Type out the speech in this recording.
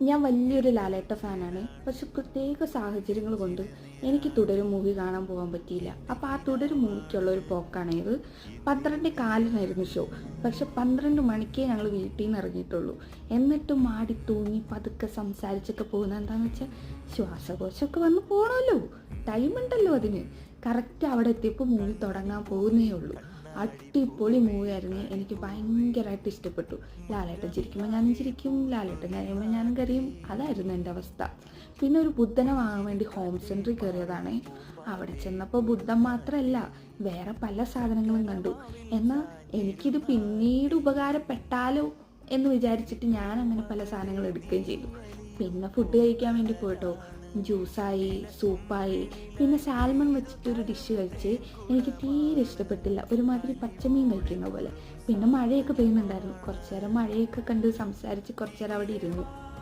ഞാൻ വലിയൊരു ലാലേട്ട ഫാനാണ്. പക്ഷെ പ്രത്യേക സാഹചര്യങ്ങൾ കൊണ്ട് എനിക്ക് തുടരും മൂവി കാണാൻ പോകാൻ പറ്റിയില്ല. അപ്പോൾ ആ തുടരും മൂവിക്കുള്ള ഒരു പോക്കാണേത്. 12:15 ഷോ. പക്ഷെ 12 മണിക്കേ ഞങ്ങൾ വീട്ടിൽ നിന്ന് ഇറങ്ങിയിട്ടുള്ളൂ. എന്നിട്ടും ആടി തൂങ്ങി പതുക്കെ സംസാരിച്ചൊക്കെ പോകുന്നത് എന്താണെന്ന് വെച്ചാൽ ശ്വാസകോശമൊക്കെ വന്ന് പോകണമല്ലോ, ടൈം ഉണ്ടല്ലോ അതിന്. കറക്റ്റ് അവിടെ എത്തിയപ്പോൾ മൂവി തുടങ്ങാൻ പോകുന്നേ ഉള്ളൂ. അടിപൊളി മൂവിയായിരുന്നു. എനിക്ക് ഭയങ്കരമായിട്ട് ഇഷ്ടപ്പെട്ടു. ലാലേട്ടൻ ചിരിക്കുമ്പോൾ ഞാനും ചിരിക്കും, ലാലേട്ടൻ കരയുമ്പോൾ ഞാനും കരയും. അതായിരുന്നു എൻ്റെ അവസ്ഥ. പിന്നെ ഒരു ബുദ്ധനെ വാങ്ങാൻ വേണ്ടി ഹോം സെൻറ്ററിൽ കയറിയതാണ്. അവിടെ ചെന്നപ്പോൾ ബുദ്ധൻ മാത്രമല്ല, വേറെ പല സാധനങ്ങളും കണ്ടു. എന്നാൽ എനിക്കിത് പിന്നീട് ഉപകാരപ്പെട്ടാലോ എന്ന് വിചാരിച്ചിട്ട് ഞാൻ അങ്ങനെ പല സാധനങ്ങൾ എടുക്കുകയും ചെയ്തു. പിന്നെ ഫുഡ് കഴിക്കാൻ വേണ്ടി പോയിട്ടോ, ജ്യൂസായി, സൂപ്പായി, പിന്നെ സാൽമൺ വെച്ചിട്ടൊരു ഡിഷ് കഴിച്ച്. എനിക്ക് തീരെ ഇഷ്ടപ്പെട്ടില്ല, ഒരുമാതിരി പച്ചമീൻ കഴിക്കുന്ന പോലെ. പിന്നെ മഴയൊക്കെ പെയ്യുന്നുണ്ടായിരുന്നു. കുറച്ചു നേരം മഴയൊക്കെ കണ്ട് സംസാരിച്ച് കുറച്ചു നേരം അവിടെ ഇരുന്നു.